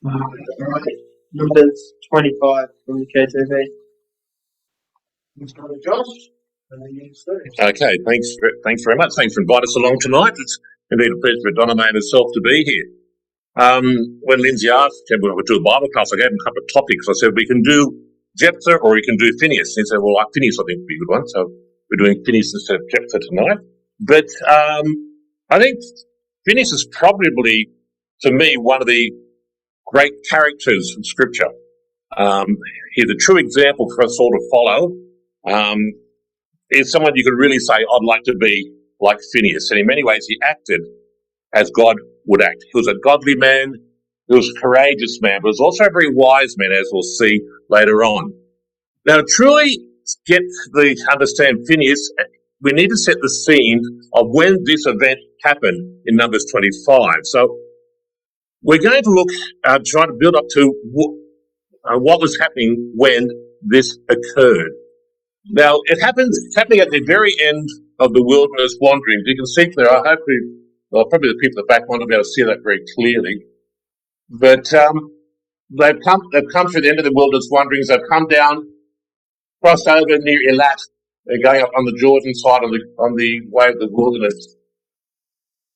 Right. Numbers 25 from the KJV. Josh, Okay, thanks very much. Thanks for inviting us along tonight. It's indeed a pleasure for Donna May and herself to be here. When Lindsay asked if we would do a Bible class, I gave him a couple of topics. I said, we can do Jephthah or we can do Phineas. And he said, well, Phineas I think would be a good one. So we're doing Phineas instead of Jephthah tonight. But I think Phineas is probably, to me, one of the great characters from Scripture. He's a true example for us all to follow. Is someone you could really say, I'd like to be like Phineas. And in many ways, he acted as God would act. He was a godly man. He was a courageous man, but he was also a very wise man, as we'll see later on. Now, to truly understand Phineas, we need to set the scene of when this event happened in Numbers 25. So we're going to look, try to build up to what was happening when this occurred. Now, it's happening at the very end of the wilderness wanderings. You can see there, hopefully, probably the people at the back won't be able to see that very clearly. But they've come through the end of the wilderness wanderings. They've come down, crossed over near Elat. They're going up on the Jordan side on the way of the wilderness,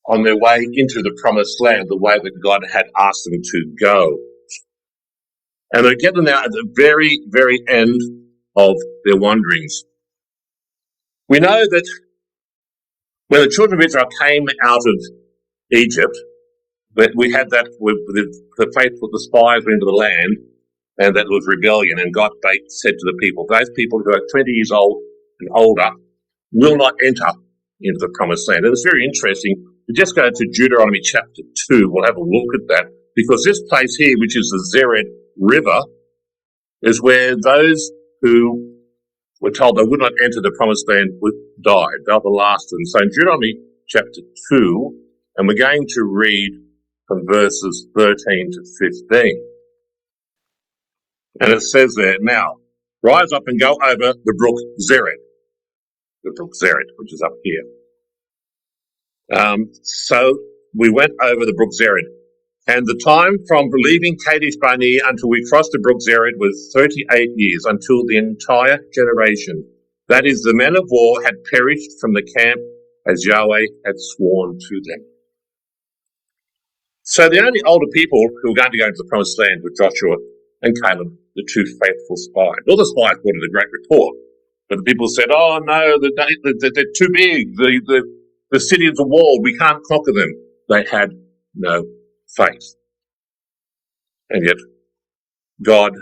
on their way into the promised land, the way that God had asked them to go. And they're getting now at the very, very end of their wanderings. We know that when the children of Israel came out of Egypt, that we had that with the faithful, the spies went into the land, and that was rebellion. And God said to the people, those people who are 20 years old and older will not enter into the promised land. And it's very interesting. We just go to Deuteronomy chapter 2. We'll have a look at that, because this place here, which is the Zered River, is where those who were told they would not enter the promised land died. They were the last of them. So in Deuteronomy chapter 2, and we're going to read from verses 13 to 15. And it says there, now, rise up and go over the brook Zered. The brook Zered, which is up here. So we went over the brook Zered. And the time from leaving Kadesh Barnea until we crossed the brook Zered was 38 years, until the entire generation, that is, the men of war, had perished from the camp as Yahweh had sworn to them. So the only older people who were going to go into the promised land were Joshua and Caleb, the two faithful spies. All the spies brought in a great report, but the people said, oh no, they're too big, the city is a wall, we can't conquer them. They had no faith. And yet God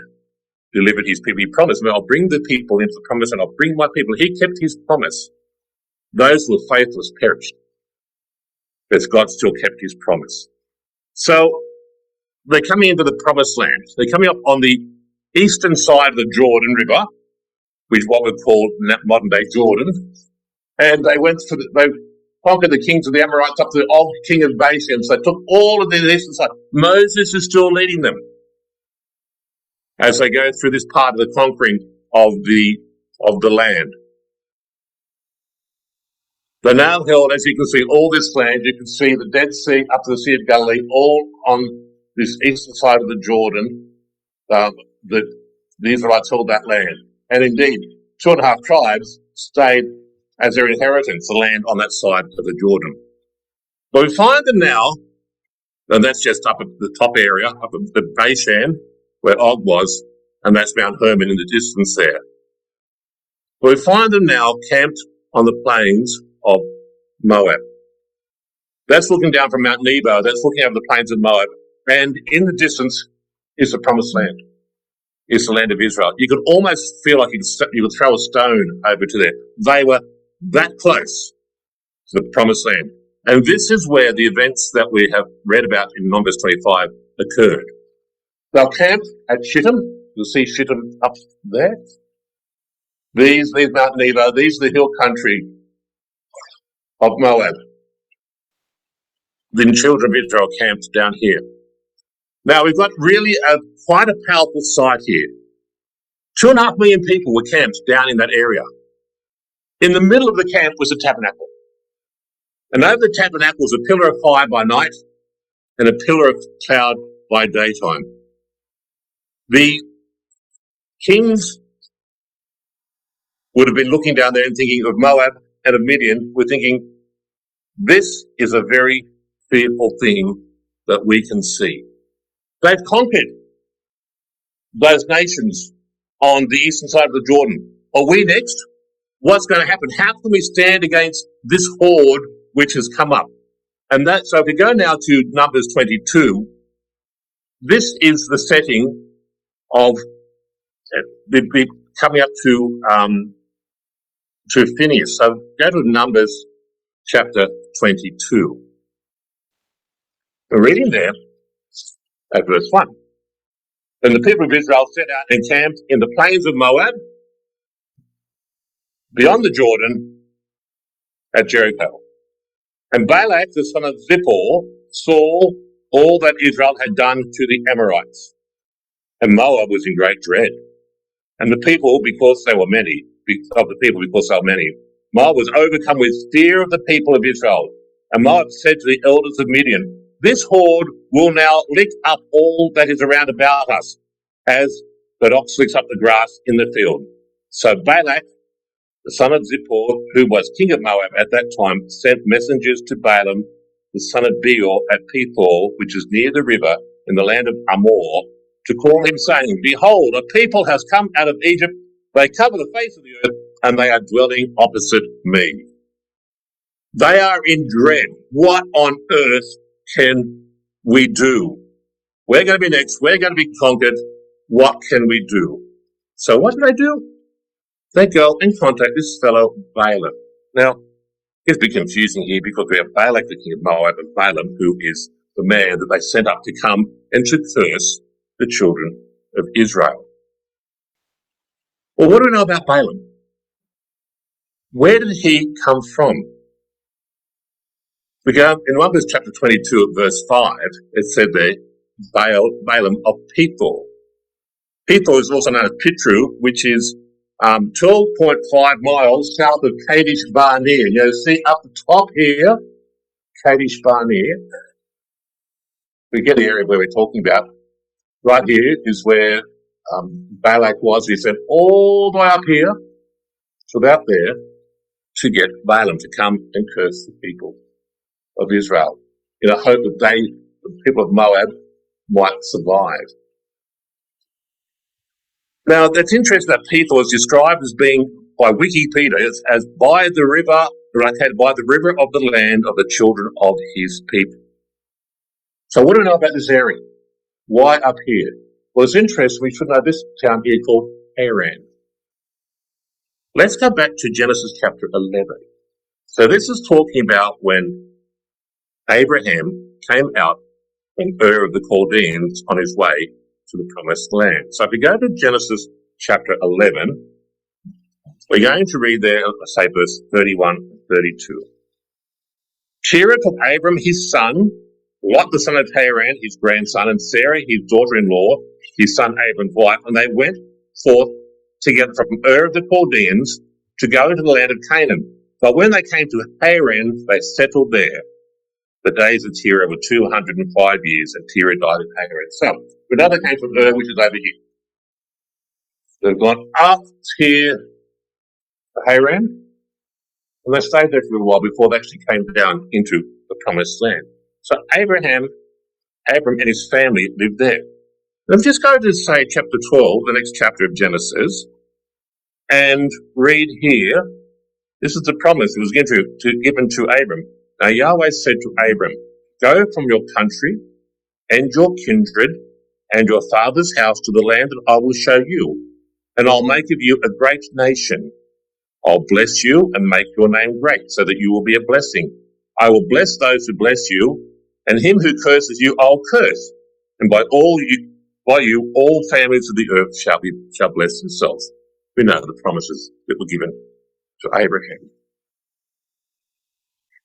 delivered his people. He promised, I'll bring the people into the promise and I'll bring my people. He kept his promise. Those who were faithless perished, but God still kept his promise. So they're coming into the promised land. They're coming up on the eastern side of the Jordan River, which is what we call modern day Jordan. And they conquered the kings of the Amorites up to the old king of Bashan. So they took all of the eastern side. Moses is still leading them as they go through this part of the conquering of the land. They're now held, as you can see, all this land. You can see the Dead Sea up to the Sea of Galilee, all on this eastern side of the Jordan. The Israelites held that land. And indeed, 2.5 tribes stayed as their inheritance, the land on that side of the Jordan. But we find them now, and that's just up at the top area, up at the Bashan, where Og was, and that's Mount Hermon in the distance there. But we find them now camped on the plains of Moab. That's looking down from Mount Nebo, that's looking over the plains of Moab, and in the distance is the promised land. It's the land of Israel. You could almost feel like you could throw a stone over to there. They were that close to the promised land. And this is where the events that we have read about in Numbers 25 occurred. They'll camp at Shittim. You'll see Shittim up there. These Mount Nebo, these are the hill country of Moab. The children of Israel camped down here. Now we've got really quite a powerful site here. 2.5 million people were camped down in that area. In the middle of the camp was a tabernacle. And over the tabernacle was a pillar of fire by night and a pillar of cloud by daytime. The kings would have been looking down there and thinking of Moab and of Midian, were thinking, this is a very fearful thing that we can see. They've conquered those nations on the eastern side of the Jordan. Are we next? What's going to happen? How can we stand against this horde which has come up? And so if we go now to Numbers 22, this is the setting of coming up to Phineas. So go to Numbers chapter 22. We're reading there at verse 1. Then the people of Israel set out and camped in the plains of Moab, beyond the Jordan, at Jericho. And Balak, the son of Zippor, saw all that Israel had done to the Amorites. And Moab was in great dread. And the people, because they were many, Moab was overcome with fear of the people of Israel. And Moab said to the elders of Midian, this horde will now lick up all that is around about us, as the ox licks up the grass in the field. So Balak, the son of Zippor, who was king of Moab at that time, sent messengers to Balaam, the son of Beor, at Pethor, which is near the river in the land of Amor, to call him, saying, behold, a people has come out of Egypt. They cover the face of the earth, and they are dwelling opposite me. They are in dread. What on earth can we do? We're going to be next. We're going to be conquered. What can we do? So what do they do? They go and contact this fellow Balaam. Now, it's a bit confusing here because we have Balak, the king of Moab, and Balaam, who is the man that they sent up to come and to curse the children of Israel. Well, what do we know about Balaam? Where did he come from? We go in Numbers chapter 22 at verse 5, it said there, Balaam of Pethor. Pethor is also known as Pitru, which is 12.5 miles south of Kadesh Barnea. You see up the top here, Kadesh Barnea. We get the area where we're talking about. Right here is where Balak was. He said all the way up here to about there to get Balaam to come and curse the people of Israel in a hope that the people of Moab, might survive. Now, that's interesting that Pethor is described as being, by Wikipedia, as by the river, located by the river of the land of the children of his people. So what do we know about this area? Why up here? Well, it's interesting. We should know this town here called Haran. Let's go back to Genesis chapter 11. So this is talking about when Abraham came out from Ur of the Chaldeans on his way to the promised land. So if we go to Genesis chapter 11, we're going to read there, say verse 31 and 32. Terah took Abram his son, Lot the son of Haran, his grandson, and Sarah his daughter-in-law, his son Abram's wife, and they went forth together from Ur of the Chaldeans to go into the land of Canaan. But when they came to Haran, they settled there. The days of Terah were 205 years, and Terah died in Haran. So, we know they came from Ur, which is over here. They've gone up here to Haran, and they stayed there for a while before they actually came down into the promised land. So Abram and his family lived there. Let's just go to, say, chapter 12, the next chapter of Genesis, and read here. This is the promise that was given to Abram. Now Yahweh said to Abram, go from your country and your kindred and your father's house to the land that I will show you, and I'll make of you a great nation. I'll bless you and make your name great, so that you will be a blessing. I will bless those who bless you, and him who curses you I'll curse. And by you all families of the earth shall bless themselves. We know the promises that were given to Abraham.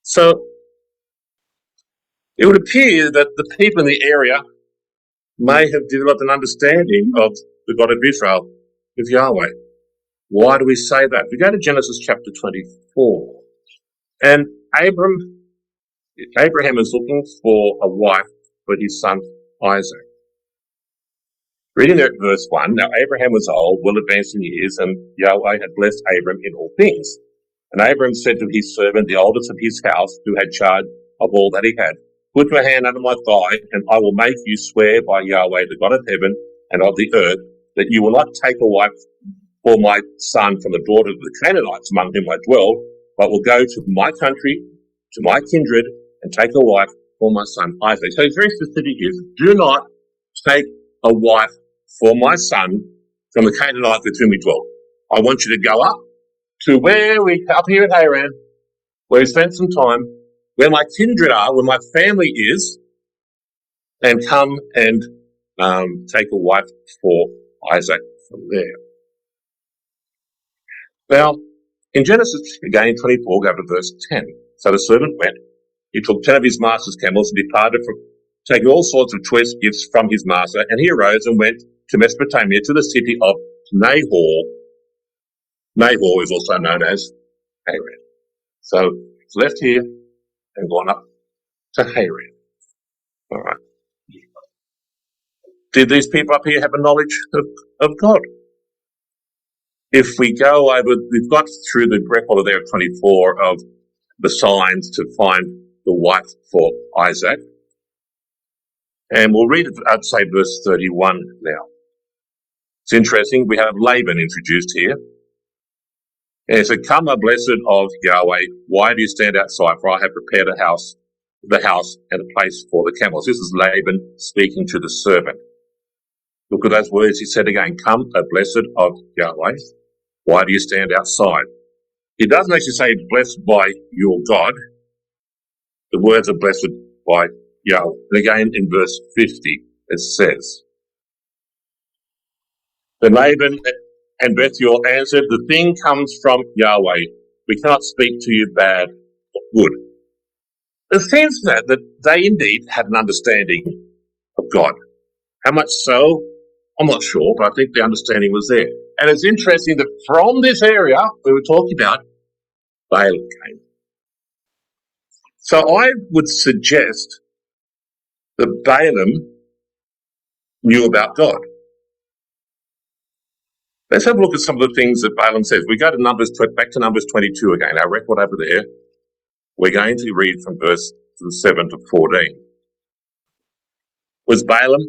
So it would appear that the people in the area may have developed an understanding of the God of Israel, of Yahweh. Why do we say that? We go to Genesis chapter 24, and Abraham is looking for a wife for his son Isaac. Reading there at verse 1, now Abraham was old, well advanced in years, and Yahweh had blessed Abram in all things. And Abram said to his servant, the oldest of his house, who had charge of all that he had, put your hand under my thigh, and I will make you swear by Yahweh, the God of heaven and of the earth, that you will not take a wife for my son from the daughters of the Canaanites among whom I dwell, but will go to my country, to my kindred, and take a wife for my son Isaac. So it's very specific here. Do not take a wife for my son from the Canaanites with whom we dwell. I want you to go up to up here at Haran, where we spent some time, where my kindred are, where my family is, and come and take a wife for Isaac from there. Now, in Genesis, again, 24, go to verse 10. So the servant went. He took 10 of his master's camels and departed from taking all sorts of choice gifts from his master, and he arose and went to Mesopotamia, to the city of Nahor. Nahor is also known as Haran. So it's left here and gone up to Haran. All right. Did these people up here have a knowledge of God? If we go over, we've got through the record there of 24 of the signs to find the wife for Isaac. And we'll read it, I'd say verse 31 now. It's interesting. We have Laban introduced here. And it said, come, O blessed of Yahweh, why do you stand outside? For I have prepared the house and a place for the camels. This is Laban speaking to the servant. Look at those words. He said again, come, O blessed of Yahweh, why do you stand outside? He doesn't actually say blessed by your God. The words are blessed by Yahweh. And again in verse 50 it says, then Laban and Bethuel answered, the thing comes from Yahweh. We cannot speak to you bad or good. It seems that they indeed had an understanding of God. How much so? I'm not sure, but I think the understanding was there. And it's interesting that from this area we were talking about, Balaam came. So I would suggest that Balaam knew about God. Let's have a look at some of the things that Balaam says. We go to back to Numbers 22 again, our record over there. We're going to read from verse 7 to 14. Was Balaam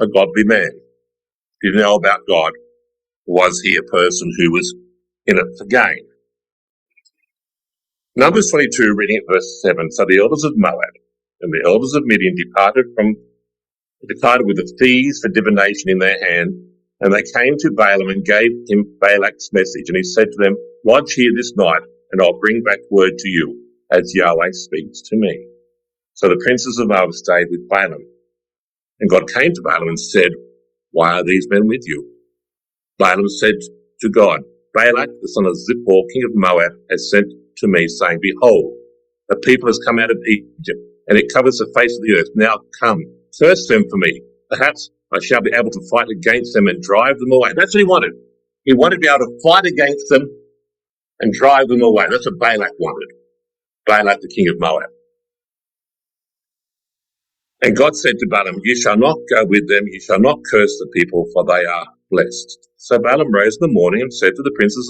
a godly man? Did he know about God? Was he a person who was in it for gain? Numbers 22, reading at verse 7. So the elders of Moab and the elders of Midian departed with the thieves for divination in their hand, and they came to Balaam and gave him Balak's message. And he said to them, lodge here this night, and I'll bring back word to you, as Yahweh speaks to me. So the princes of Moab stayed with Balaam. And God came to Balaam and said, why are these men with you? Balaam said to God, Balak, the son of Zippor, king of Moab, has sent to me, saying, behold, a people has come out of Egypt, and it covers the face of the earth. Now come, curse them for me. Perhaps I shall be able to fight against them and drive them away. That's what he wanted. He wanted to be able to fight against them and drive them away. That's what Balak wanted. Balak, the king of Moab. And God said to Balaam, you shall not go with them, you shall not curse the people, for they are blessed. So Balaam rose in the morning and said to the princes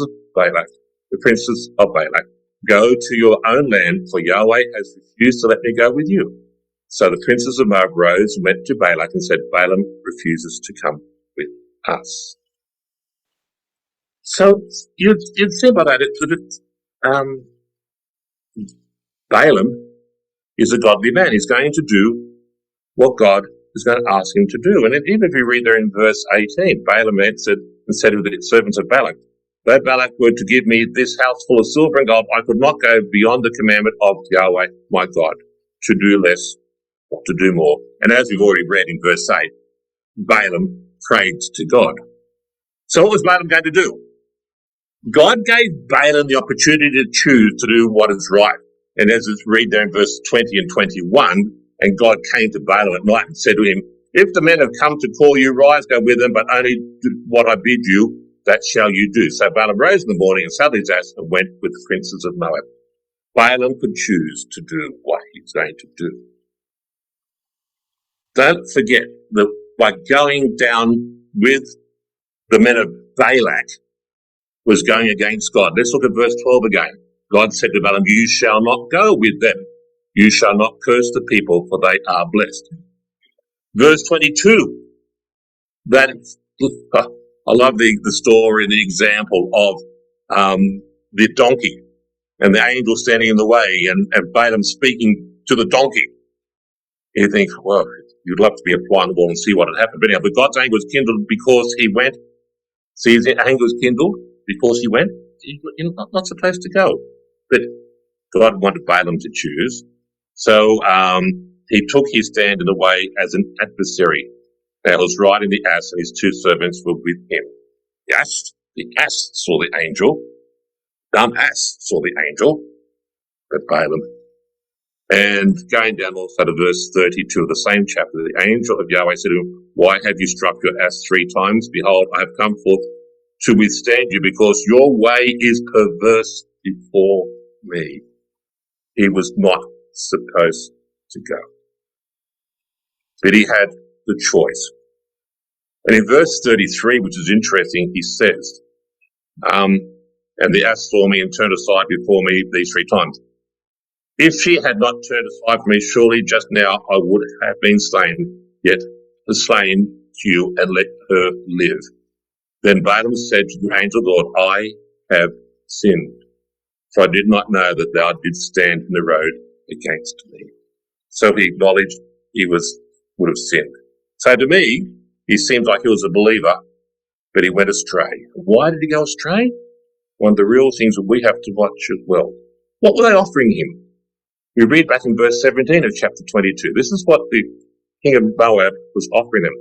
of Balak, go to your own land, for Yahweh has refused to let me go with you. So the princes of Moab rose and went to Balak and said, Balaam refuses to come with us. So you'd see by that Balaam is a godly man. He's going to do what God is going to ask him to do. And even if you read there in verse 18, Balaam answered and said to the servants of Balak, though Balak were to give me this house full of silver and gold, I could not go beyond the commandment of Yahweh, my God, to do less or to do more. And as we've already read in verse 8, Balaam prayed to God. So what was Balaam going to do? God gave Balaam the opportunity to choose to do what is right. And as it's read there in verse 20 and 21, and God came to Balaam at night and said to him, if the men have come to call you, rise, go with them, but only do what I bid you, that shall you do. So Balaam rose in the morning and saddled his ass and went with the princes of Moab. Balaam could choose to do what he's going to do. Don't forget that by going down with the men of Balak was going against God. Let's look at verse 12 again. God said to Balaam, you shall not go with them. You shall not curse the people, for they are blessed. Verse 22, that I love the story and the example of the donkey and the angel standing in the way and Balaam speaking to the donkey. You think, well, you'd love to be a fly on the wall and see what had happened. But anyhow, but God's anger was kindled because he went. See, his anger was kindled because he went. You're not supposed to go. But God wanted Balaam to choose. So he took his stand in the way as an adversary. Now he was riding the ass and his two servants were with him. The ass saw the angel. Dumb ass saw the angel. But Balaam. And going down also to verse 32 of the same chapter, the angel of Yahweh said to him, why have you struck your ass 3 times? Behold, I have come forth to withstand you, because your way is perverse before me. He was not supposed to go. But he had the choice. And in verse 33, which is interesting, he says, and the ass saw me and turned aside before me these 3 times. If she had not turned aside from me, surely just now I would have been slain, yet slain to you and let her live. Then Balaam said to the angel of the Lord, I have sinned, for I did not know that thou didst stand in the road against me. So he acknowledged he would have sinned. So to me, he seems like he was a believer, but he went astray. Why did he go astray? One of the real things that we have to watch as well. What were they offering him? We read back in verse 17 of chapter 22. This is what the king of Moab was offering them.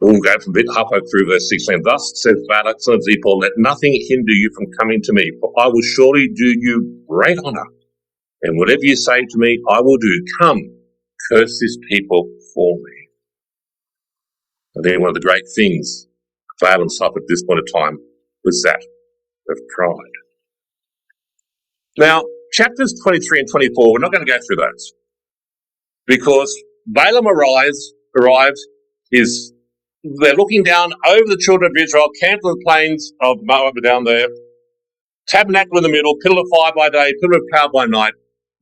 We'll go from a bit halfway through verse 16. Thus says Balak, son of Zippor, let nothing hinder you from coming to me, for I will surely do you great honor. And whatever you say to me, I will do. Come, curse this people for me. I think one of the great things Balaam suffered at this point of time was that of pride. Now, chapters 23 and 24, we're not going to go through those, because Balaam arrives, they're looking down over the children of Israel, camped on the plains of Moab down there, tabernacle in the middle, pillar of fire by day, pillar of cloud by night,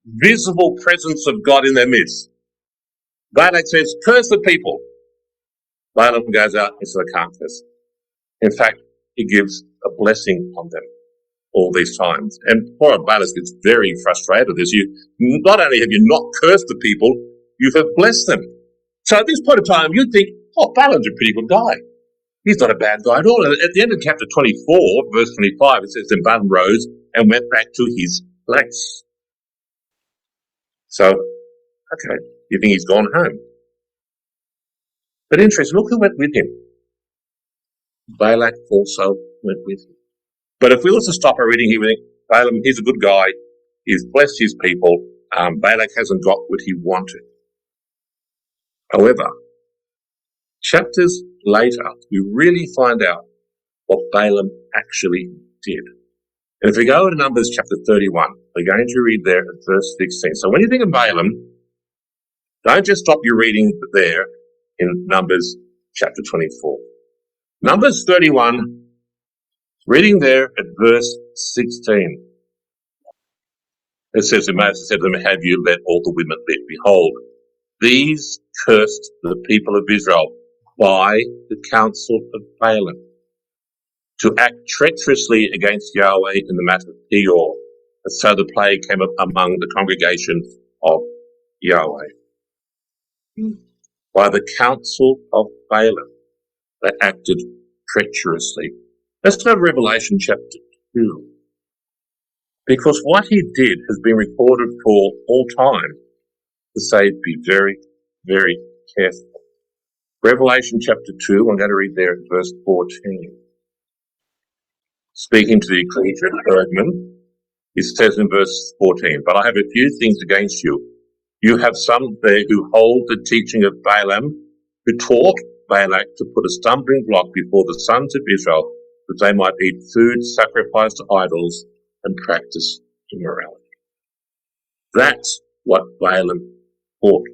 visible presence of God in their midst. Balak says, curse the people. Balaam goes out and says, I can't curse. In fact, he gives a blessing on them all these times. And poor Balak gets very frustrated with this. Not only have you not cursed the people, you have blessed them. So at this point of time, you'd think, oh, Balaam's a pretty good guy. He's not a bad guy at all. And at the end of chapter 24, verse 25, it says, then Balaam rose and went back to his place. So, okay, you think he's gone home. But interesting, look who went with him. Balak also went with him. But if we were to stop our reading here, we think, Balaam, he's a good guy. He's blessed his people. Balak hasn't got what he wanted. However, chapters later, we really find out what Balaam actually did. And if we go to Numbers chapter 31, we're going to read there at verse 16. So when you think of Balaam, don't just stop your reading there in Numbers chapter 24. Numbers 31, reading there at verse 16. It says, and Moses said to them, have you let all the women live? Behold, these cursed the people of Israel by the counsel of Balaam, to act treacherously against Yahweh in the matter of Peor. And so the plague came up among the congregation of Yahweh. By the counsel of Balaam, they acted treacherously. Let's go to Revelation chapter 2. Because what he did has been recorded for all time to say, be very, very careful. Revelation chapter 2, I'm going to read there at verse 14. Speaking to the Ecclesia of Pergamum, he says in verse 14, but I have a few things against you. You have some there who hold the teaching of Balaam, who taught Balak to put a stumbling block before the sons of Israel, that they might eat food sacrificed to idols and practice immorality. That's what Balaam taught.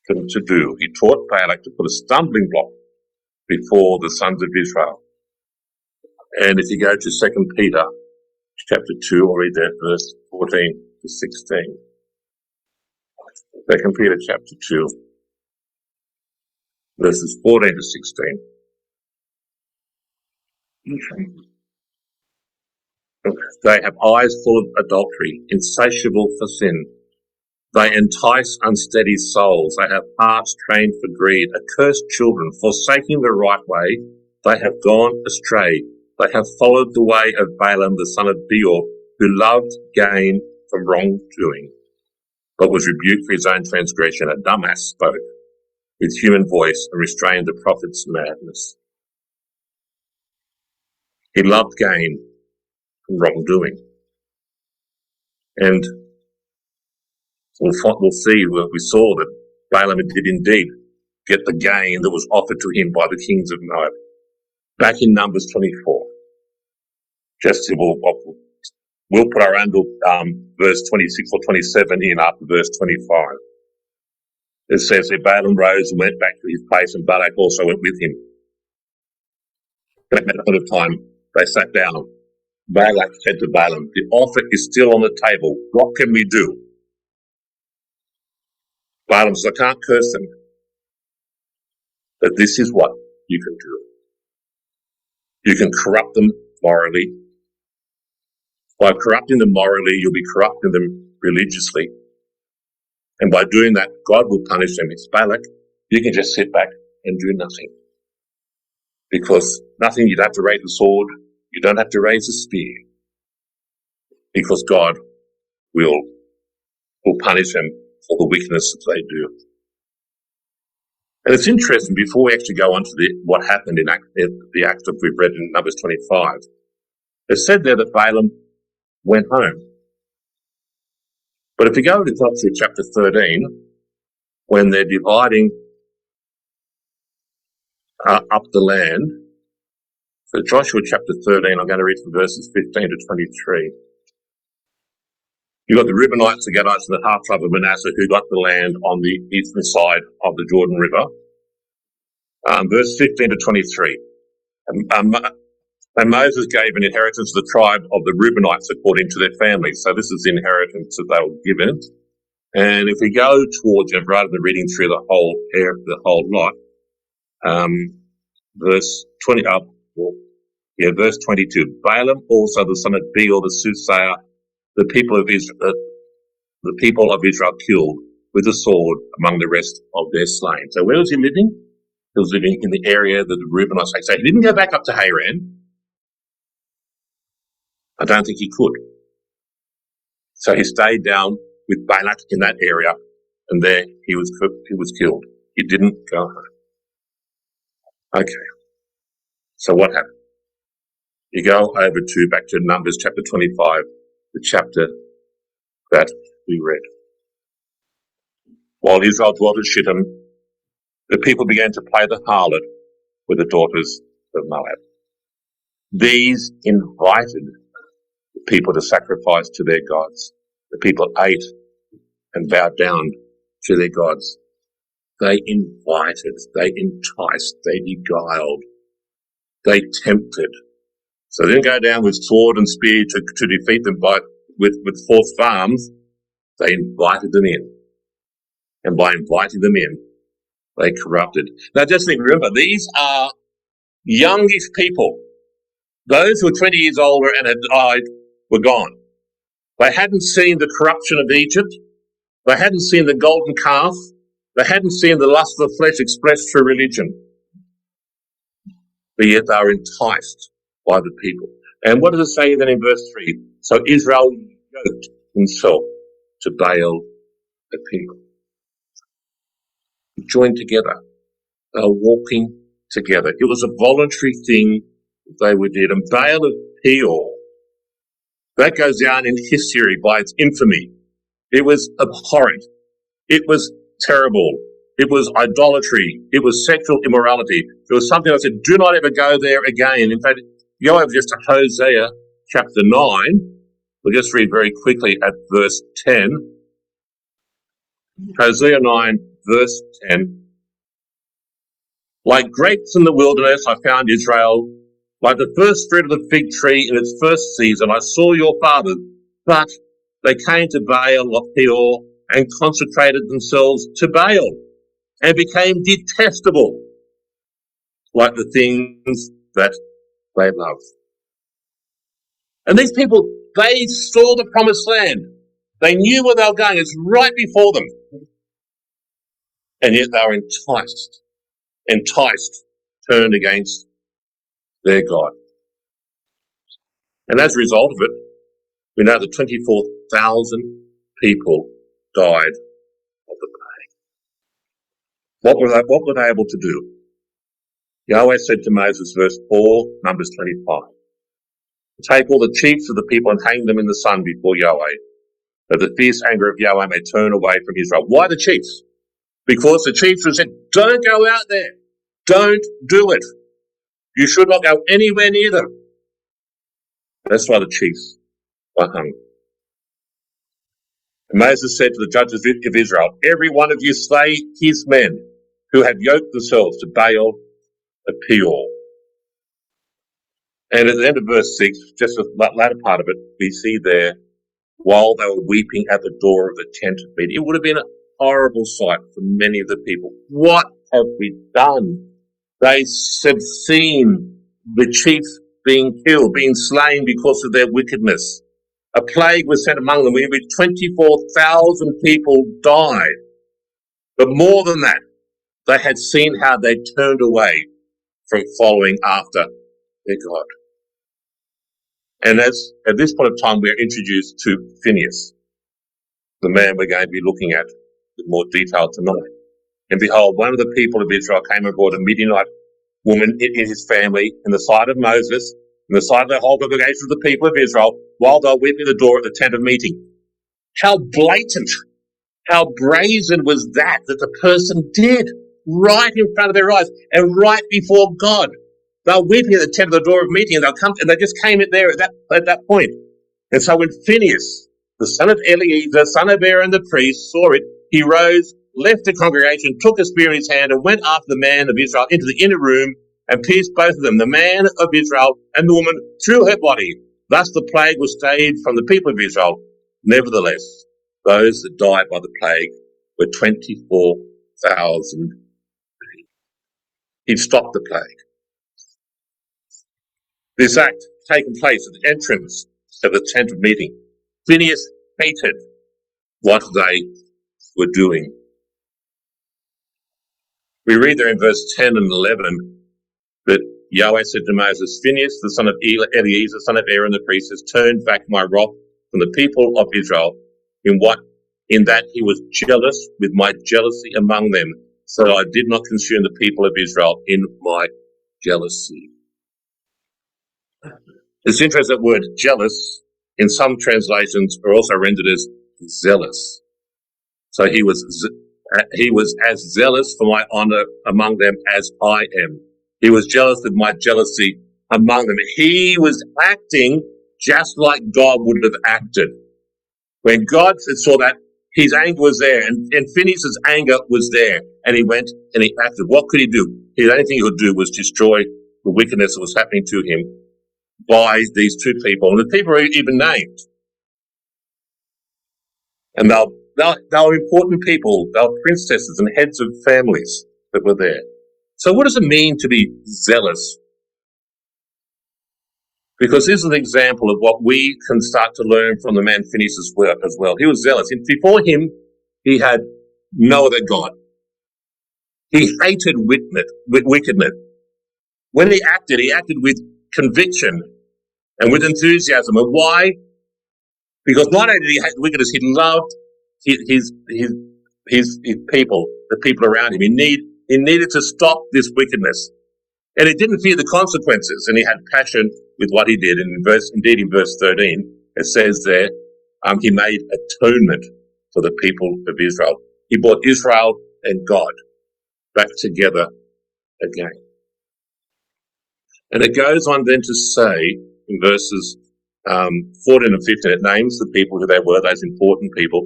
to do. He taught Balak to put a stumbling block before the sons of Israel. And if you go to 2 Peter chapter 2, I'll read that verse 14 to 16. 2 Peter chapter 2, verses 14 to 16. They have eyes full of adultery, insatiable for sin. They entice unsteady souls. They have hearts trained for greed. Accursed children, forsaking the right way, they have gone astray. They have followed the way of Balaam, the son of Beor, who loved gain from wrongdoing, but was rebuked for his own transgression. A dumbass spoke with human voice and restrained the prophet's madness. He loved gain from wrongdoing. And we'll see, we saw that Balaam did indeed get the gain that was offered to him by the kings of Moab. Back in Numbers 24. We'll put our own verse 26 or 27 in after verse 25. It says that Balaam rose and went back to his place, and Balak also went with him. At that point of time, they sat down. Balak said to Balaam, "The offer is still on the table. What can we do?" Balaam said, "I can't curse them, but this is what you can do. You can corrupt them morally. By corrupting them morally, you'll be corrupting them religiously. And by doing that, God will punish them." It's Balak. You can just sit back and do nothing. Because nothing, you don't have to raise a sword. You don't have to raise a spear. Because God will punish them for the wickedness that they do. And it's interesting, before we actually go on to what happened in the act that we've read in Numbers 25, it said there that Balaam went home. But if you go to chapter 13, when they're dividing up the land, so Joshua chapter 13, I'm going to read from verses 15 to 23. You've got the Reubenites, the Gadites, and the half-tribe of Manasseh who got the land on the eastern side of the Jordan River. Verse 15 to 23. And Moses gave an inheritance to the tribe of the Reubenites according to their families. So this is the inheritance that they were given. And if we go towards it, rather than reading through the whole lot, verse 20 up, verse 22. Balaam also, the son of Beor, the soothsayer, the people of Israel killed with the sword among the rest of their slain. So where was he living? He was living in the area that the Reubenites say. So he didn't go back up to Haran. I don't think he could. So he stayed down with Balak in that area, and there he was killed. He didn't go home. Okay. So what happened? You go over back to Numbers chapter 25, the chapter that we read. While Israel dwelt at Shittim, the people began to play the harlot with the daughters of Moab. These invited the people to sacrifice to their gods. The people ate and bowed down to their gods. They invited, they enticed, they beguiled, they tempted. So they didn't go down with sword and spear to defeat them with forced arms. They invited them in. And by inviting them in, they corrupted. Now just remember, these are youngish people. Those who were 20 years older and had died were gone. They hadn't seen the corruption of Egypt. They hadn't seen the golden calf. They hadn't seen the lust of the flesh expressed through religion. But yet they are enticed by the people. And what does it say then in verse 3? So Israel yoked himself to Baal the people. Joined together. They were walking together. It was a voluntary thing they did. And Baal of Peor, that goes down in history by its infamy. It was abhorrent. It was terrible. It was idolatry. It was sexual immorality. It was something I said, do not ever go there again. In fact, go over just to Hosea chapter 9. We'll just read very quickly at verse 10. Hosea 9, verse 10. Like grapes in the wilderness, I found Israel. Like the first fruit of the fig tree in its first season, I saw your fathers, but they came to Baal of Peor and consecrated themselves to Baal and became detestable, like the things that they loved. And these people, they saw the promised land. They knew where they were going. It's right before them. And yet they were enticed, turned against their God. And as a result of it, we know that 24,000 people died of the plague. What were they able to do? Yahweh said to Moses, verse 4, Numbers 25, take all the chiefs of the people and hang them in the sun before Yahweh, that the fierce anger of Yahweh may turn away from Israel. Why the chiefs? Because the chiefs had said, don't go out there. Don't do it. You should not go anywhere near them. That's why the chiefs were hung. And Moses said to the judges of Israel, every one of you slay his men who have yoked themselves to Baal of Peor. And at the end of verse 6, just the latter part of it, we see there, while they were weeping at the door of the tent of meeting. It would have been a horrible sight for many of the people. What have we done? They had seen the chiefs being killed, being slain because of their wickedness. A plague was sent among them, in which 24,000 people died. But more than that, they had seen how they turned away from following after their God. And at this point of time, we are introduced to Phineas, the man we're going to be looking at in more detail tonight. And behold, one of the people of Israel came and brought a Midianite woman in his family in the sight of Moses, in the sight of the whole congregation of the people of Israel, while they were weeping at the door of the tent of meeting. How blatant, how brazen was that the person did, right in front of their eyes and right before God. They were weeping at the tent of the door of meeting, and they just came in there at that point. And so when Phineas, the son of Eleazar, son of Aaron the priest, saw it, he rose, left the congregation, took a spear in his hand, and went after the man of Israel into the inner room and pierced both of them, the man of Israel and the woman, through her body. Thus the plague was stayed from the people of Israel. Nevertheless, those that died by the plague were 24,000. He'd stopped the plague. This act taken place at the entrance of the tent of meeting. Phineas hated what they were doing. We read there in verse 10 and 11 that Yahweh said to Moses, Phineas, the son of Eleazar, son of Aaron the priest, has turned back my wrath from the people of Israel in that he was jealous with my jealousy among them, so that I did not consume the people of Israel in my jealousy. It's interesting that word jealous in some translations are also rendered as zealous. So he was as zealous for my honor among them as I am. He was jealous of my jealousy among them. He was acting just like God would have acted. When God saw that, his anger was there, and Phineas' anger was there, and he went and he acted. What could he do? The only thing he could do was destroy the wickedness that was happening to him by these two people, and the people are even named. And they were important people. They were princesses and heads of families that were there. So what does it mean to be zealous? Because this is an example of what we can start to learn from the man Phineas as well. He was zealous. And before him, he had no other God. He hated wickedness. When he acted with conviction and with enthusiasm. And why? Because not only did he hate wickedness, he loved his people, the people around him. He needed to stop this wickedness. And he didn't fear the consequences, and he had passion with what he did. And indeed in verse 13, it says there, he made atonement for the people of Israel. He brought Israel and God back together again. And it goes on then to say in verses 14 and 15, it names the people who they were, those important people.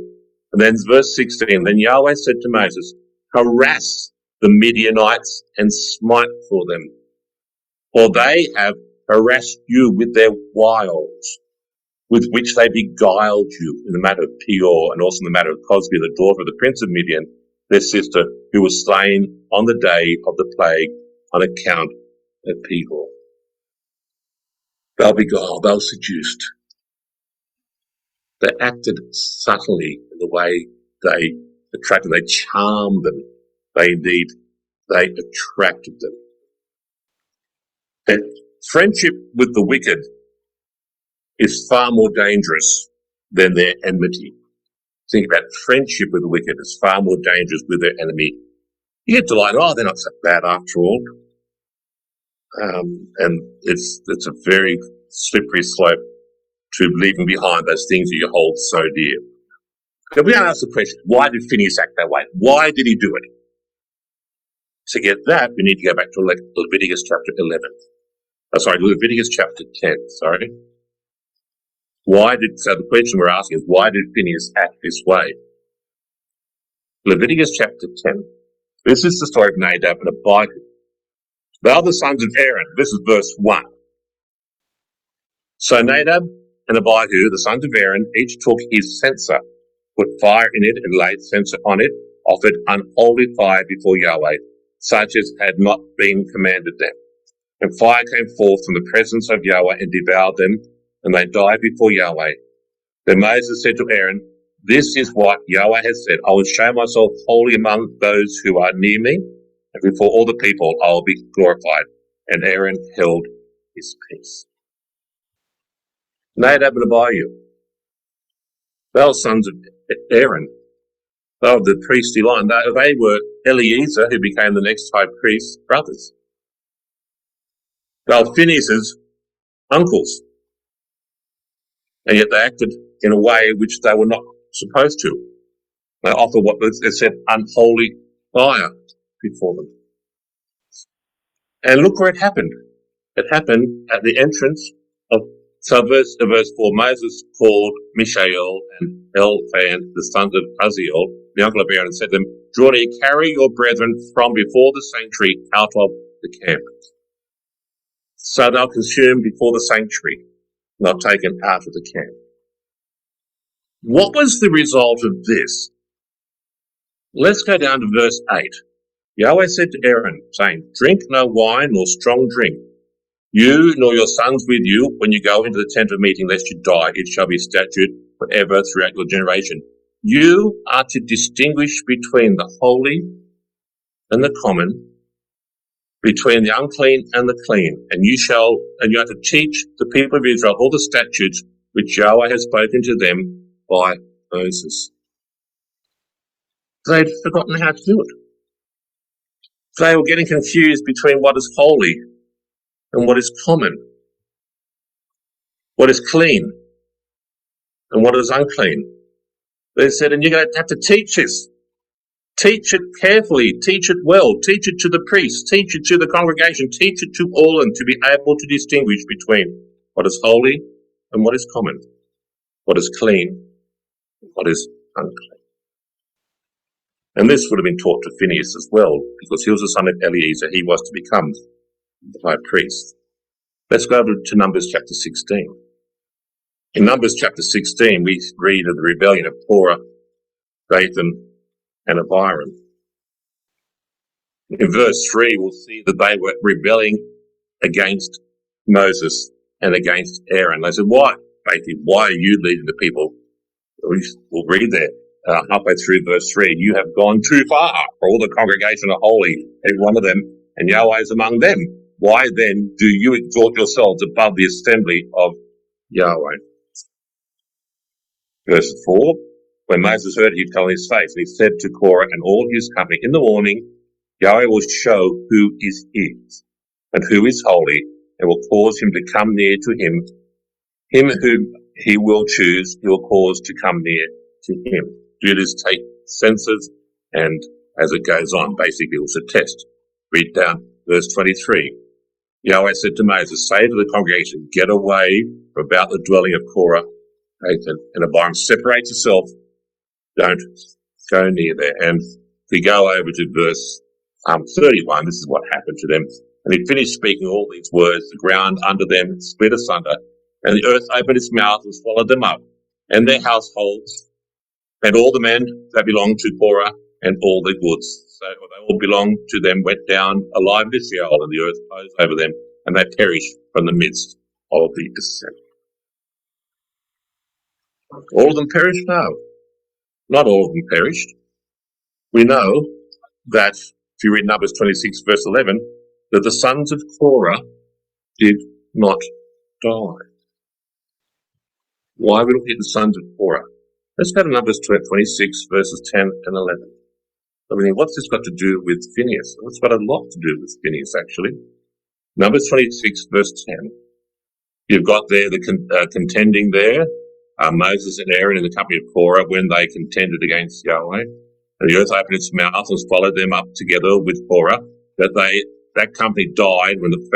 And then verse 16, then Yahweh said to Moses, harass the Midianites and smite for them. For they have harassed you with their wiles, with which they beguiled you in the matter of Peor, and also in the matter of Cosbi, the daughter of the prince of Midian, their sister, who was slain on the day of the plague on account of Peor. They were beguiled, they were seduced. They acted subtly in the way they attracted, they charmed them. They attracted them. And friendship with the wicked is far more dangerous than their enmity. Think about friendship with the wicked is far more dangerous with their enemy. You get delighted, oh, they're not so bad after all. And it's a very slippery slope to leaving behind those things that you hold so dear. But we gotta ask the question, why did Phineas act that way? Why did he do it? To get that, we need to go back to Leviticus chapter 11. Leviticus chapter 10, sorry. So the question we're asking is, why did Phineas act this way? Leviticus chapter 10. This is the story of Nadab and Abihu. They are the sons of Aaron. This is verse 1. So Nadab and Abihu, the sons of Aaron, each took his censer, put fire in it and laid censer on it, offered unholy fire before Yahweh, such as had not been commanded them. And fire came forth from the presence of Yahweh and devoured them, and they died before Yahweh. Then Moses said to Aaron, this is what Yahweh has said, I will show myself holy among those who are near me, and before all the people I will be glorified. And Aaron held his peace. Nadab and Abihu, they were sons of Aaron. They were the priestly line. They were Eliezer, who became the next high priest's brothers. They were Phinehas' uncles. And yet they acted in a way which they were not supposed to. They offered what they said unholy fire before them. And look where it happened. It happened at the entrance of, verse 4, Moses called Mishael and Elphan, the sons of Uzziel, the uncle of Aaron, and said to them, draw near, carry your brethren from before the sanctuary out of the camp. So they'll consume before the sanctuary, and they're taken out of the camp. What was the result of this? Let's go down to verse 8. Yahweh said to Aaron, saying, drink no wine nor strong drink, you nor your sons with you, when you go into the tent of meeting, lest you die. It shall be statute forever throughout your generation. You are to distinguish between the holy and the common, between the unclean and the clean, and you are to teach the people of Israel all the statutes which Yahweh has spoken to them by Moses. They'd forgotten how to do it. They were getting confused between what is holy and what is common, what is clean and what is unclean. They said, and you're going to have to teach this. Teach it carefully, teach it well, teach it to the priests, teach it to the congregation, teach it to all, and to be able to distinguish between what is holy and what is common, what is clean and what is unclean. And this would have been taught to Phineas as well, because he was the son of Eliezer. He was to become the high priest. Let's go to Numbers chapter 16. In Numbers chapter 16, we read of the rebellion of Korah, Dathan, and Abiram. In verse 3, we'll see that they were rebelling against Moses and against Aaron. They said, why? Basically, why are you leading the people? We'll read there. Halfway through verse 3, you have gone too far, for all the congregation are holy, every one of them, and Yahweh is among them. Why then do you exalt yourselves above the assembly of Yahweh? Verse 4, when Moses heard it, he fell on his face, and he said to Korah and all his company, in the morning Yahweh will show who is his, and who is holy, and will cause him to come near to him. Him whom he will choose, he will cause to come near to him. Do this, take censers, and as it goes on, basically it's a test. Read down verse 23. Yahweh said to Moses, say to the congregation, get away from about the dwelling of Korah, Dathan, and Abiram. Separate yourself. Don't go near there. And we go over to verse 31, this is what happened to them. And he finished speaking all these words, the ground under them split asunder, and the earth opened its mouth and swallowed them up, and their households, and all the men that belonged to Korah, and all their goods. So they all belonged to them, went down alive to Sheol, and the earth closed over them, and they perished from the midst of the assembly. All of them perished? No, not all of them perished. We know that, if you read Numbers 26, verse 11, that the sons of Korah did not die. Why are we looking at the sons of Korah? Let's go to Numbers 26, verses 10 and 11. I mean, what's this got to do with Phineas? It's got a lot to do with Phineas, actually. Numbers 26, verse 10. You've got there the contending there, Moses and Aaron in the company of Korah when they contended against Yahweh. And the earth opened its mouth and swallowed them up together with Korah. That company died when the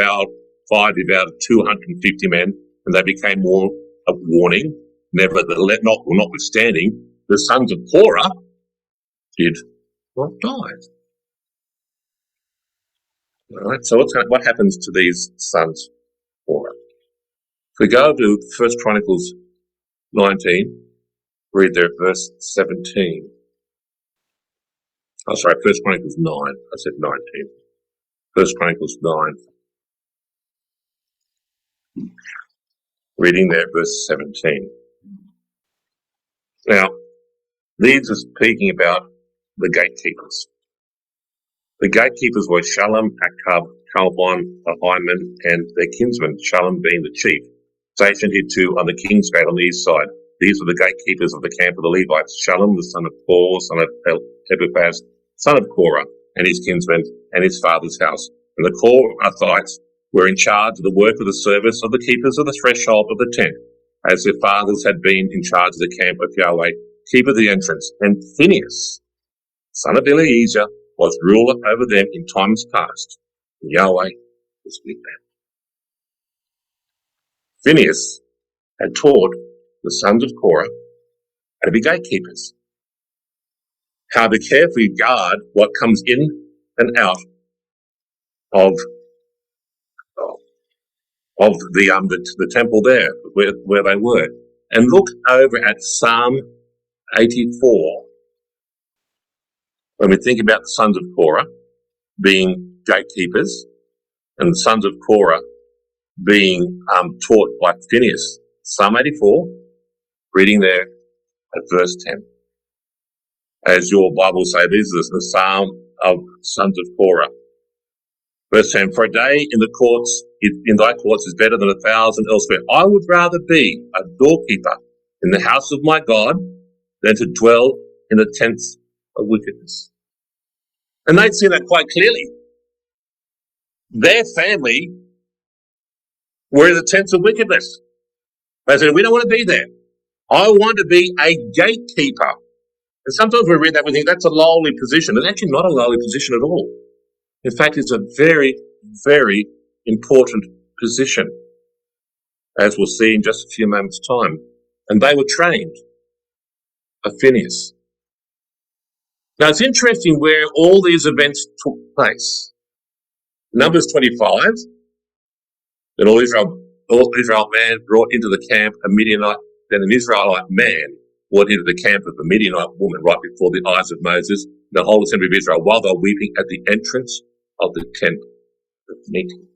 fire devoured 250 men, and they became more of warning. Nevertheless, notwithstanding, the sons of Korah did not die. All right. So what happens to these sons of Korah? If we go to 1 Chronicles 19, read there verse 17. Oh, sorry, 1 Chronicles 9. I said 19. 1 Chronicles 9. Reading there verse 17. Now, these are speaking about the gatekeepers. The gatekeepers were Shallum, Akkub, Talmon, Ahiman, and their kinsmen, Shallum being the chief, stationed here too on the king's gate on the east side. These were the gatekeepers of the camp of the Levites. Shallum, the son of Paul, son of Epiphas, son of Korah, and his kinsmen, and his father's house. And the Korathites were in charge of the work of the service of the keepers of the threshold of the tent, as their fathers had been in charge of the camp of Yahweh, keeper of the entrance. And Phineas, son of Eleazar, was ruler over them in times past. And Yahweh was with them. Phineas had taught the sons of Korah how to be gatekeepers, how to carefully guard what comes in and out of the temple there, where they were. And look over at Psalm 84. When we think about the sons of Korah being gatekeepers and the sons of Korah being taught by Phineas, Psalm 84, reading there at verse 10. As your Bible say, this is the Psalm of sons of Korah. Verse 10, for a day in thy courts is better than 1,000 elsewhere. I would rather be a doorkeeper in the house of my God than to dwell in the tents of wickedness. And they'd seen that quite clearly. Their family were in the tents of wickedness. They said, we don't want to be there. I want to be a gatekeeper. And sometimes we read that we think that's a lowly position. It's actually not a lowly position at all. In fact, it's a very, very important position, as we'll see in just a few moments' time. And they were trained by Phineas. Now, it's interesting where all these events took place. Numbers 25, then all Israel man brought into the camp a Midianite, then an Israelite man brought into the camp of a Midianite woman right before the eyes of Moses, the whole assembly of Israel, while they were weeping at the entrance of the tent of meeting.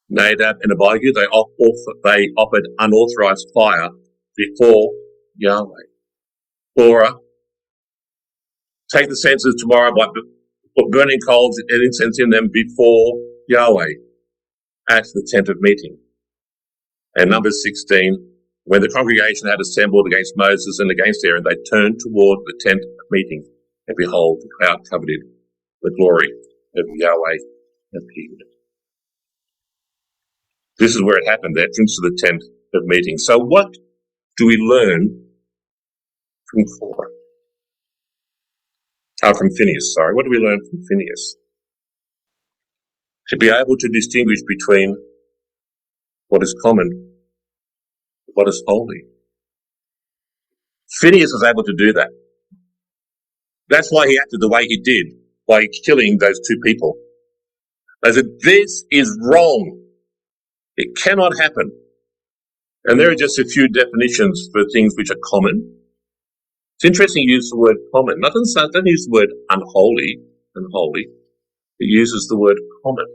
Nadab and Abihu, they offered unauthorized fire before Yahweh. Korah, take the censers tomorrow by put burning coals and incense in them before Yahweh at the tent of meeting. And Numbers 16, when the congregation had assembled against Moses and against Aaron, they turned toward the tent of meeting, and behold, the cloud covered it. The glory of Yahweh appeared. This is where it happened, the entrance to the tent of meeting. So what do we learn from Korah? From Phineas, sorry. What do we learn from Phineas? To be able to distinguish between what is common and what is holy. Phineas was able to do that. That's why he acted the way he did, by killing those two people. They said, this is wrong. It cannot happen. And there are just a few definitions for things which are common. It's interesting you use the word common. Don't use the word unholy. It uses the word common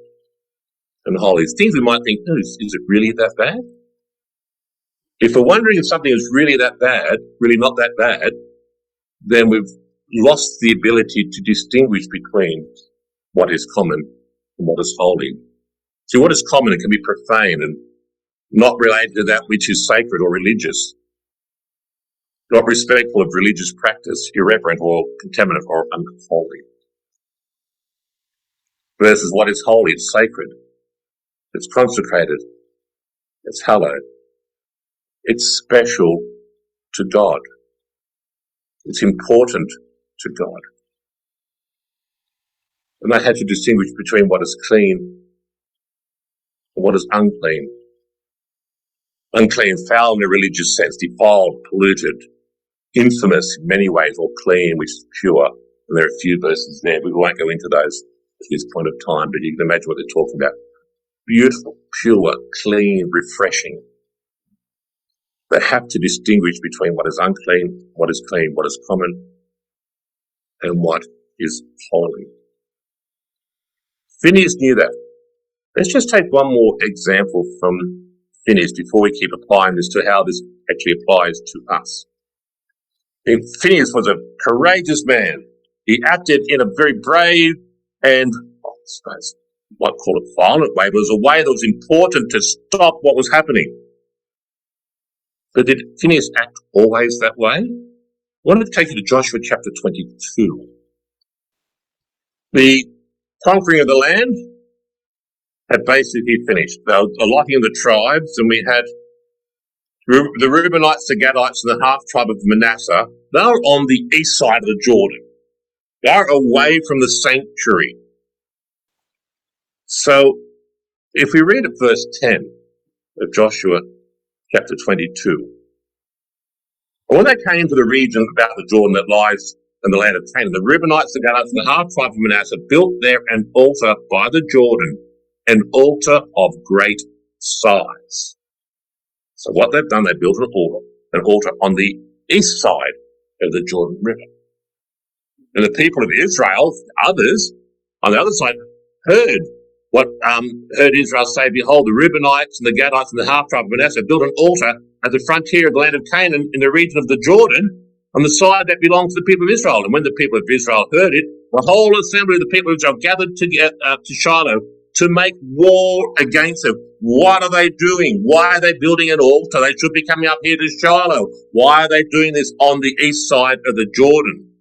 and holy. It's things we might think, oh, is it really that bad? If we're wondering if something is really that bad, really not that bad, then we've lost the ability to distinguish between what is common and what is holy. See, what is common, it can be profane and not related to that which is sacred or religious, not respectful of religious practice, irreverent or contaminant or unholy. Versus what is holy, it's sacred, it's consecrated, it's hallowed, it's special to God, it's important to God. And they had to distinguish between what is clean and what is unclean. Unclean, foul in a religious sense, defiled, polluted, infamous in many ways, or clean, which is pure. And there are a few verses there. We won't go into those at this point of time, but you can imagine what they're talking about. Beautiful, pure, clean, refreshing. They have to distinguish between what is unclean, what is clean, what is common, and what is holy. Phineas knew that. Let's just take one more example from Phineas before we keep applying this to how this actually applies to us. Phineas was a courageous man. He acted in a very brave and, I suppose, you might call it violent way, but it was a way that was important to stop what was happening. But did Phineas act always that way? I wanted to take you to Joshua chapter 22. The conquering of the land had basically finished. They were allotting of the tribes, and we had the Reubenites, the Gadites, and the half-tribe of Manasseh. They are on the east side of the Jordan. They are away from the sanctuary. So, if we read at verse 10 of Joshua chapter 22, when they came to the region about the Jordan that lies in the land of Canaan, the Reubenites, the Gadites, and the half-tribe of Manasseh built there an altar by the Jordan, an altar of great size. So what they've done, they built an altar on the east side of the Jordan River. And the people of Israel, others, on the other side, heard Israel say, behold, the Reubenites and the Gadites and the half-tribe of Manasseh built an altar at the frontier of the land of Canaan in the region of the Jordan on the side that belonged to the people of Israel. And when the people of Israel heard it, the whole assembly of the people of Israel gathered to Shiloh to make war against them. What are they doing? Why are they building an altar? They should be coming up here to Shiloh. Why are they doing this on the east side of the Jordan?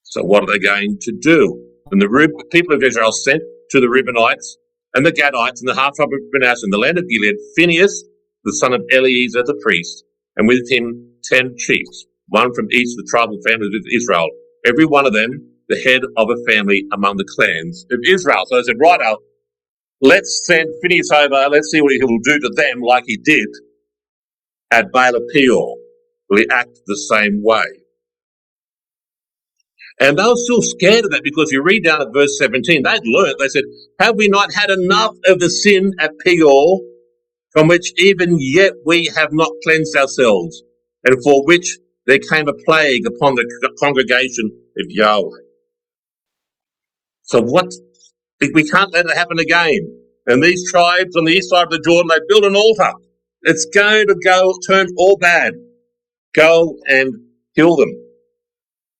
So what are they going to do? And the people of Israel sent to the Reubenites and the Gadites and the half-tribe of Manasseh in the land of Gilead, Phinehas, the son of Eleazar the priest, and with him 10 chiefs, one from each of the tribal families of Israel, every one of them the head of a family among the clans of Israel. So they said, righto, let's send Phineas over, let's see what he will do to them like he did at Baal Peor. Will he act the same way? And they were still scared of that, because you read down at verse 17, they'd learnt, they said, have we not had enough of the sin at Peor, from which even yet we have not cleansed ourselves, and for which there came a plague upon the congregation of Yahweh? So we can't let it happen again. And these tribes on the east side of the Jordan, they build an altar. It's going to turn all bad. Go and kill them.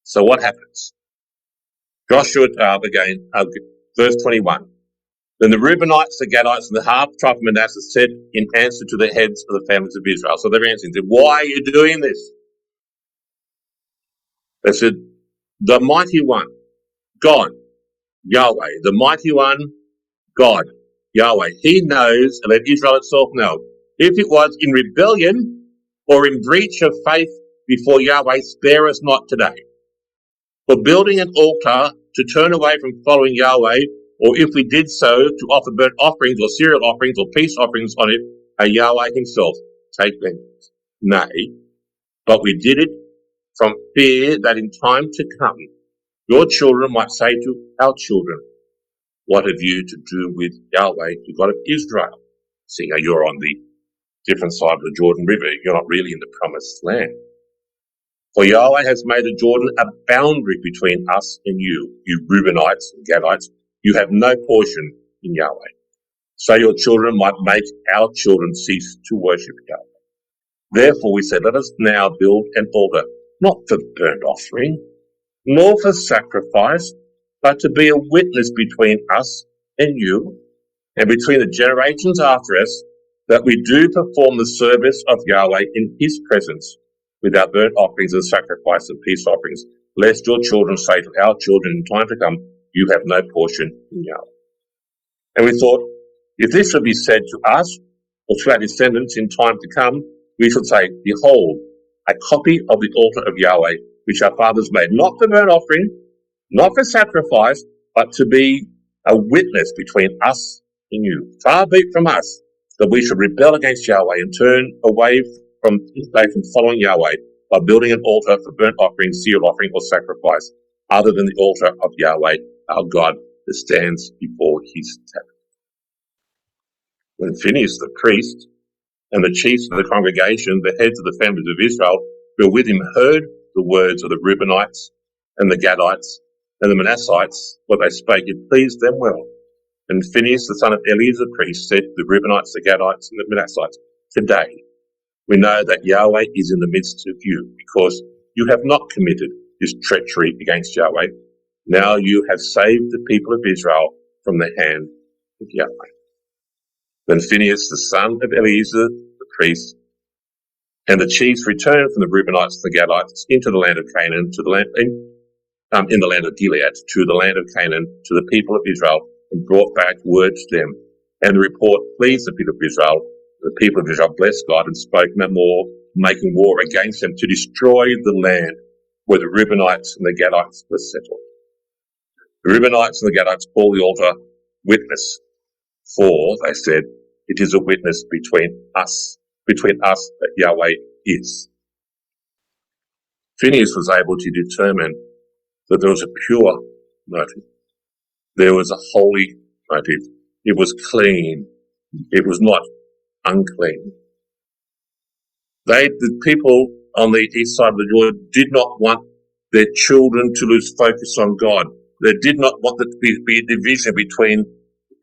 So what happens? Joshua, again, verse 21. Then the Reubenites, the Gadites, and the half-tribe of Manasseh said in answer to the heads of the families of Israel. So they're answering, said, why are you doing this? They said, the mighty one, God, Yahweh, the mighty one, God, Yahweh. He knows, and let Israel itself know, if it was in rebellion or in breach of faith before Yahweh, spare us not today. For building an altar to turn away from following Yahweh, or if we did so, to offer burnt offerings or cereal offerings or peace offerings on it, Yahweh himself take vengeance. Nay, but we did it from fear that in time to come your children might say to our children, what have you to do with Yahweh, the God of Israel? Seeing how you're on the different side of the Jordan River, you're not really in the promised land. For Yahweh has made the Jordan a boundary between us and you Reubenites and Gadites. You have no portion in Yahweh. So your children might make our children cease to worship Yahweh. Therefore we said, let us now build an altar, not for burnt offering, nor for sacrifice, but to be a witness between us and you, and between the generations after us, that we do perform the service of Yahweh in his presence, without burnt offerings and sacrifice and peace offerings, lest your children say to our children in time to come, you have no portion in Yahweh. And we thought, if this should be said to us, or to our descendants in time to come, we should say, behold, a copy of the altar of Yahweh, which our fathers made, not for burnt offering, not for sacrifice, but to be a witness between us and you. Far be it from us that we should rebel against Yahweh and turn away from following Yahweh by building an altar for burnt offering, seal offering, or sacrifice, other than the altar of Yahweh, our God, that stands before his tabernacle. When Phineas the priest and the chiefs of the congregation, the heads of the families of Israel, who were with him, heard the words of the Reubenites and the Gadites and the Manassites, what they spake, it pleased them well. And Phinehas, the son of Eleazar the priest, said to the Reubenites, the Gadites, and the Manassites, today we know that Yahweh is in the midst of you, because you have not committed this treachery against Yahweh. Now you have saved the people of Israel from the hand of Yahweh. Then Phinehas, the son of Eleazar the priest, and the chiefs returned from the Reubenites and the Gadites into the land of Canaan, to the land in the land of Gilead, to the land of Canaan, to the people of Israel, and brought back word to them. And the report pleased the people of Israel. The people of Israel blessed God and spoke no more, making war against them to destroy the land where the Reubenites and the Gadites were settled. The Reubenites and the Gadites called the altar witness, for, they said, it is a witness between us that Yahweh is. Phineas was able to determine that there was a pure motive. There was a holy motive. It was clean. It was not unclean. The people on the east side of the Jordan did not want their children to lose focus on God. They did not want there to be a division between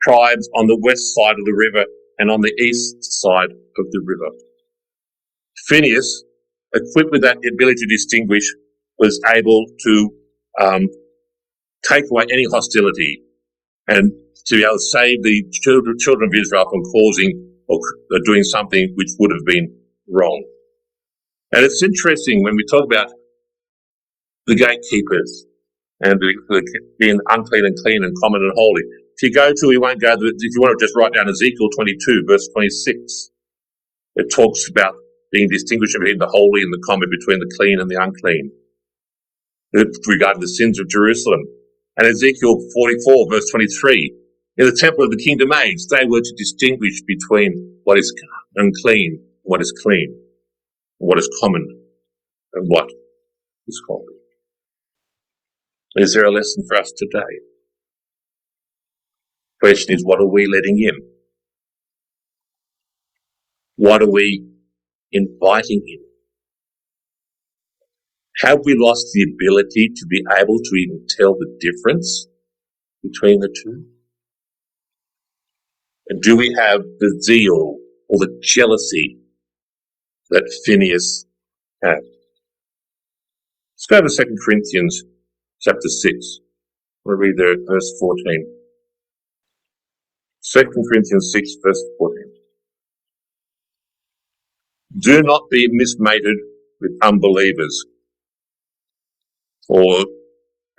tribes on the west side of the river and on the east side of the river. Phineas, equipped with that ability to distinguish, was able to take away any hostility and to be able to save the children of Israel from causing or doing something which would have been wrong. And it's interesting when we talk about the gatekeepers and being unclean and clean and common and holy. If you go to, we won't go to, if you want to just write down Ezekiel 22, verse 26, it talks about being distinguished between the holy and the common, between the clean and the unclean, regarding the sins of Jerusalem. And Ezekiel 44, verse 23, in the temple of the kingdom age, they were to distinguish between what is unclean, what is clean, what is common, and what is holy. Is there a lesson for us today? The question is, what are we letting in? What are we inviting in? Have we lost the ability to be able to even tell the difference between the two? And do we have the zeal or the jealousy that Phineas had? Let's go to 2 Corinthians chapter 6. We'll read there at verse 14. 2 Corinthians 6, verse 14. Do not be mismated with unbelievers. Or,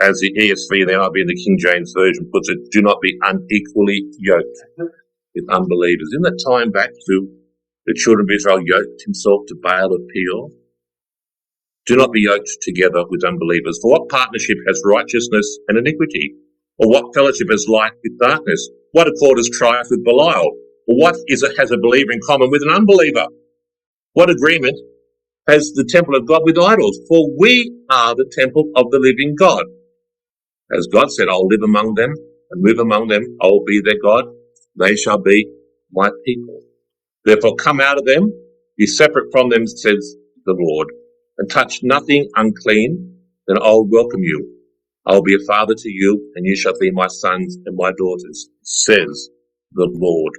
as the ESV, the NIV and the King James Version puts it, do not be unequally yoked with unbelievers. In that time back to the children of Israel yoked himself to Baal of Peor. Do not be yoked together with unbelievers. For what partnership has righteousness and iniquity? Or what fellowship has light with darkness? What accord has strife with Belial? Or what has a believer in common with an unbeliever? What agreement as the temple of God with idols, for we are the temple of the living God. As God said, I'll live among them and move among them. I will be their God. They shall be my people. Therefore come out of them, be separate from them, says the Lord, and touch nothing unclean, then I'll welcome you. I'll be a father to you, and you shall be my sons and my daughters, says the Lord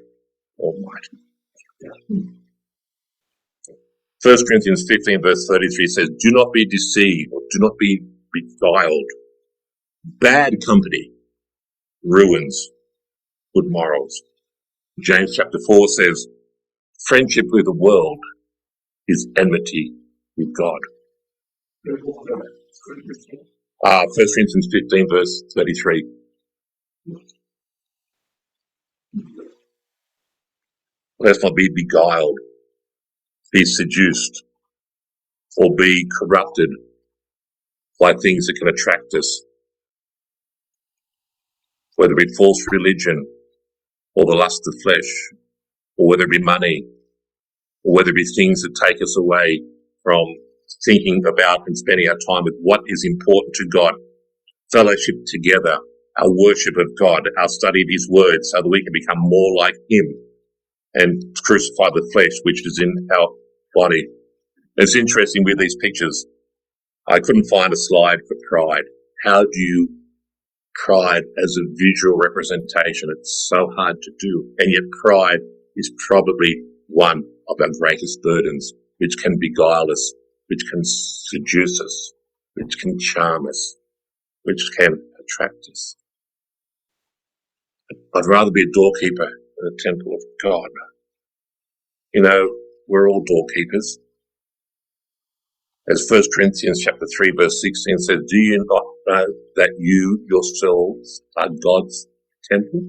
Almighty. 1 Corinthians 15 verse 33 says, do not be deceived, or do not be beguiled. Bad company ruins good morals. James chapter 4 says, friendship with the world is enmity with God. 1 Corinthians 15 verse 33. Let's not be beguiled, be seduced, or be corrupted by things that can attract us, whether it be false religion, or the lust of flesh, or whether it be money, or whether it be things that take us away from thinking about and spending our time with what is important to God. Fellowship together, our worship of God, our study of his word, so that we can become more like him and crucify the flesh which is in our body. It's interesting with these pictures. I couldn't find a slide for pride. How do you pride as a visual representation? It's so hard to do. And yet pride is probably one of our greatest burdens, which can beguile us, which can seduce us, which can charm us, which can attract us. I'd rather be a doorkeeper than a temple of God. You know, we're all doorkeepers. As 1 Corinthians chapter 3 verse 16 says, do you not know that you yourselves are God's temple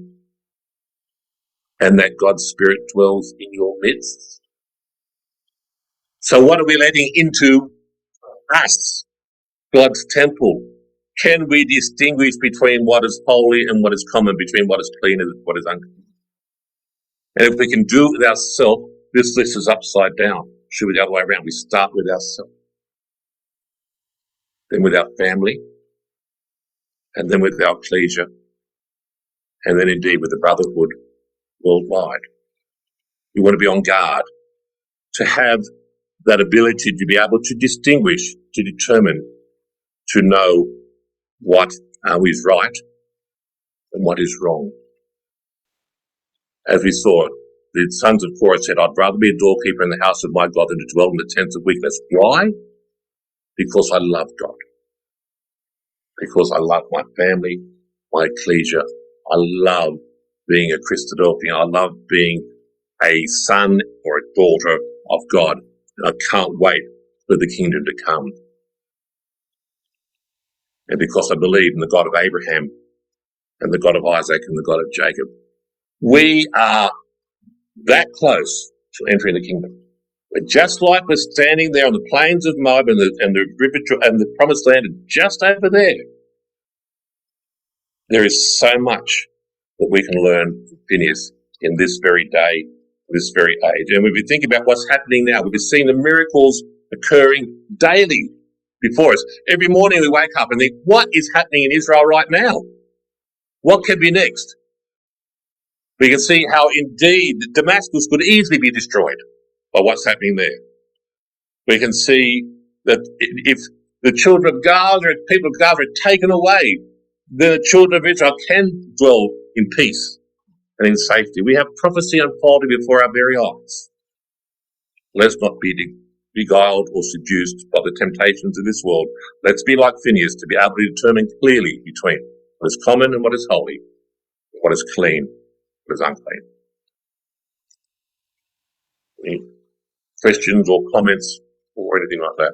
and that God's Spirit dwells in your midst? So what are we letting into us, God's temple? Can we distinguish between what is holy and what is common, between what is clean and what is unclean? And if we can do it with ourselves, this list is upside down. Should be the other way around. We start with ourselves, then with our family, and then with our ecclesia, and then indeed with the brotherhood worldwide. We want to be on guard, to have that ability to be able to distinguish, to determine, to know what is right and what is wrong. As we saw, the sons of Korah said, I'd rather be a doorkeeper in the house of my God than to dwell in the tents of wickedness. Why? Because I love God. Because I love my family, my ecclesia. I love being a Christadelphian. I love being a son or a daughter of God. And I can't wait for the kingdom to come. And because I believe in the God of Abraham and the God of Isaac and the God of Jacob, we are that close to entering the kingdom. We're just like we're standing there on the plains of Moab and the river and the promised land just over there. There is so much that we can learn from Phineas in this very day, this very age. And when we think about what's happening now, we've seen the miracles occurring daily before us. Every morning we wake up and think, what is happening in Israel right now? What can be next? We can see how indeed Damascus could easily be destroyed by what's happening there. We can see that if the children of Gaza, if people of Gaza are taken away, the children of Israel can dwell in peace and in safety. We have prophecy unfolding before our very eyes. Let's not be beguiled or seduced by the temptations of this world. Let's be like Phineas, to be able to determine clearly between what is common and what is holy, what is clean, what is unclean. Any questions or comments or anything like that?